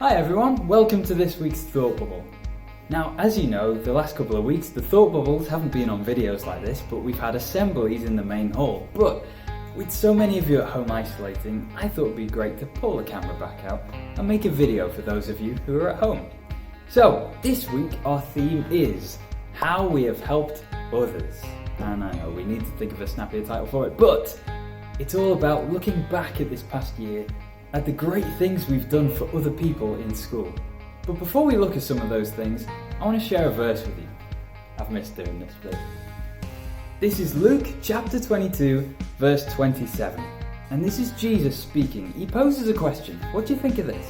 Hi everyone, welcome to this week's Thought Bubble. Now, as you know, the last couple of weeks the Thought Bubbles haven't been on videos like this, but we've had assemblies in the main hall. But with so many of you at home isolating, I thought it would be great to pull the camera back out and make a video for those of you who are at home. So, this week our theme is how we have helped others. And I know we need to think of a snappier title for it, but it's all about looking back at this past year at the great things we've done for other people in school. But before we look at some of those things, I want to share a verse with you. I've missed doing this bit. This is Luke chapter 22, verse 27. And this is Jesus speaking. He poses a question. What do you think of this?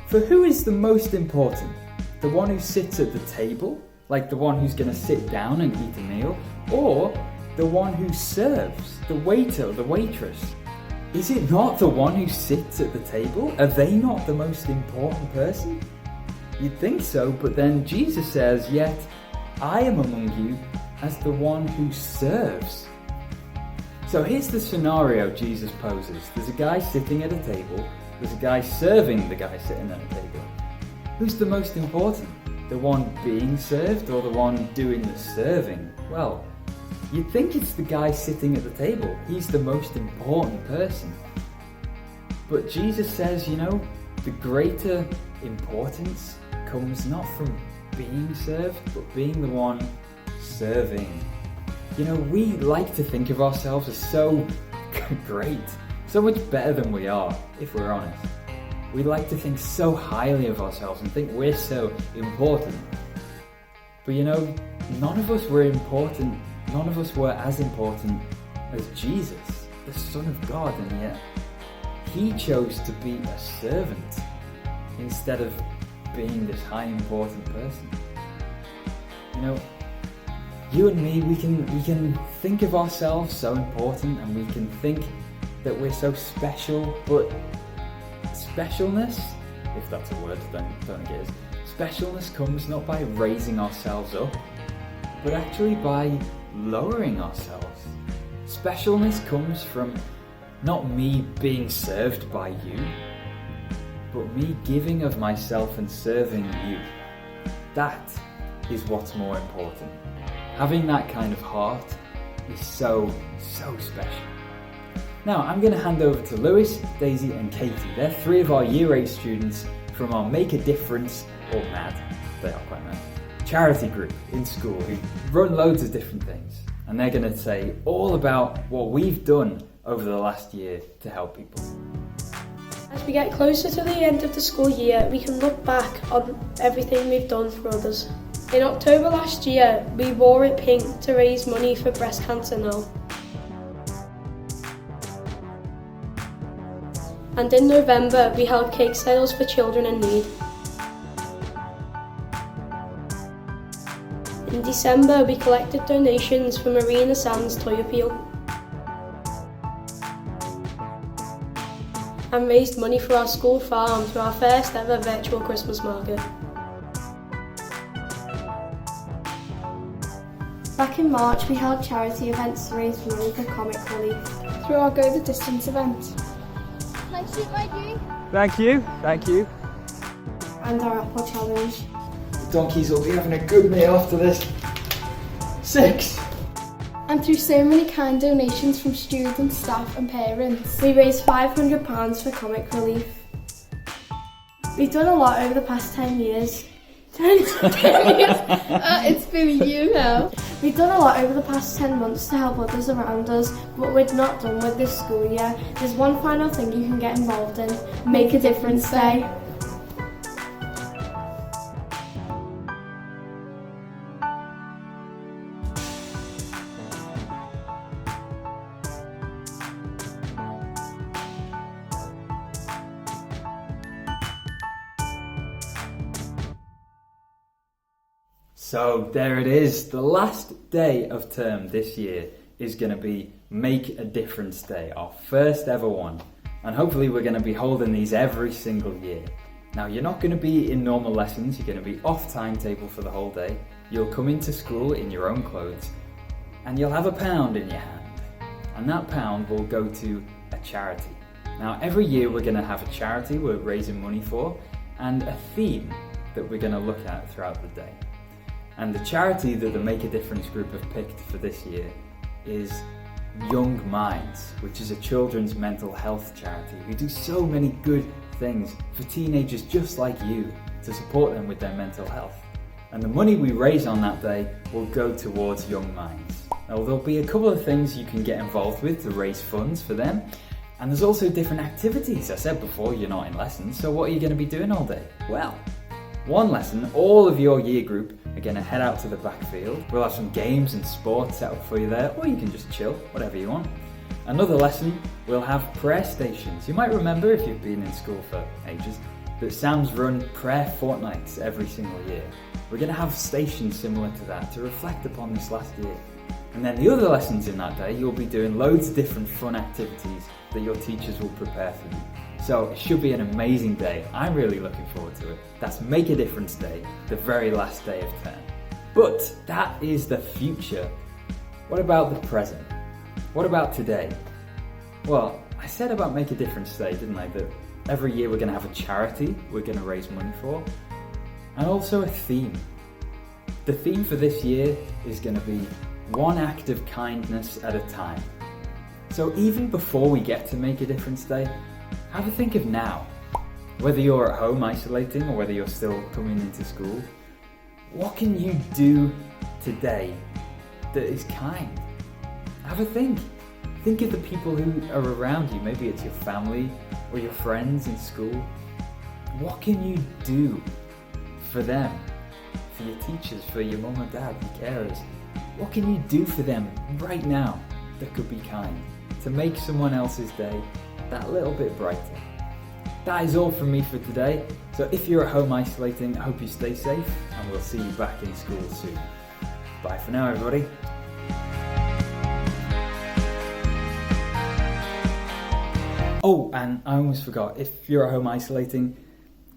For who is the most important? The one who sits at the table, like the one who's going to sit down and eat a meal, or the one who serves, the waiter or the waitress? Is it not the one who sits at the table? Are they not the most important person? You'd think so, but then Jesus says, yet I am among you as the one who serves. So here's the scenario Jesus poses. There's a guy sitting at a table. There's a guy serving the guy sitting at a table. Who's the most important? The one being served or the one doing the serving? Well, you'd think it's the guy sitting at the table. He's the most important person. But Jesus says, the greater importance comes not from being served, but being the one serving. We like to think of ourselves as so great, so much better than we are, if we're honest. We like to think so highly of ourselves and think we're so important. But none of us were important. None of us were as important as Jesus, the Son of God, and yet He chose to be a servant instead of being this high important person. You and me, we can think of ourselves so important and we can think that we're so special, but specialness, if that's a word, don't think it is, specialness comes not by raising ourselves up, but actually by lowering ourselves. Specialness comes from not me being served by you, but me giving of myself and serving you. That is what's more important. Having that kind of heart is so special. Now I'm going to hand over to Lewis, Daisy and Katie. They're three of our Year 8 students from our Make a Difference, or MAD, they are quite mad, charity group in school who run loads of different things, and they're going to say all about what we've done over the last year to help people. As we get closer to the end of the school year, we can look back on everything we've done for others. In October last year, we wore it pink to raise money for breast cancer now. And in November, we held cake sales for children in need. In December, we collected donations for Marina Sands Toy Appeal and raised money for our school farm through our first ever virtual Christmas market. Back in March, we held charity events to raise money for comic relief through our Go the Distance event. Can I shoot my drink? Thank you. and our apple challenge. The donkeys will be having a good meal after this. 6. And through so many kind donations from students, staff and parents, We raised £500 for comic relief. We've done a lot over the past 10 years. it's been a year now. We've done a lot over the past 10 months to help others around us, but we're not done with this school year. There's one final thing you can get involved in. Make a Difference Day. So there it is, the last day of term this year is going to be Make a Difference Day, our first ever one. And hopefully we're going to be holding these every single year. Now you're not going to be in normal lessons, you're going to be off timetable for the whole day. You'll come into school in your own clothes and you'll have £1 in your hand. And that £1 will go to a charity. Now, every year we're going to have a charity we're raising money for and a theme that we're going to look at throughout the day. And the charity that the Make a Difference group have picked for this year is Young Minds, which is a children's mental health charity who do so many good things for teenagers just like you to support them with their mental health. And the money we raise on that day will go towards Young Minds. Now, there'll be a couple of things you can get involved with to raise funds for them. And there's also different activities. I said before, you're not in lessons, so what are you going to be doing all day? Well, one lesson, all of your year group are going to head out to the backfield. We'll have some games and sports set up for you there, or you can just chill, whatever you want. Another lesson, we'll have prayer stations. You might remember, if you've been in school for ages, that Sam's run prayer fortnights every single year. We're going to have stations similar to that to reflect upon this last year. And then the other lessons in that day, you'll be doing loads of different fun activities that your teachers will prepare for you. So it should be an amazing day. I'm really looking forward to it. That's Make a Difference Day, the very last day of term. But that is the future. What about the present? What about today? Well, I said about Make a Difference Day, didn't I? That every year we're going to have a charity we're going to raise money for, and also a theme. The theme for this year is going to be one act of kindness at a time. So even before we get to Make a Difference Day, have a think of now. Whether you're at home isolating or whether you're still coming into school, what can you do today that is kind? Have a think. Think of the people who are around you. Maybe it's your family or your friends in school. What can you do for them? For your teachers, for your mum and dad, your carers? What can you do for them right now that could be kind? To make someone else's day that little bit brighter. That is all from me for today. So if you're at home isolating, I hope you stay safe and we'll see you back in school soon. Bye for now, everybody. Oh, and I almost forgot, if you're at home isolating,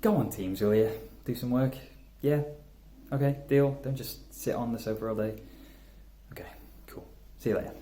go on Teams, will you? Do some work? Yeah? Okay, deal. Don't just sit on the sofa all day. Okay, cool. See you later.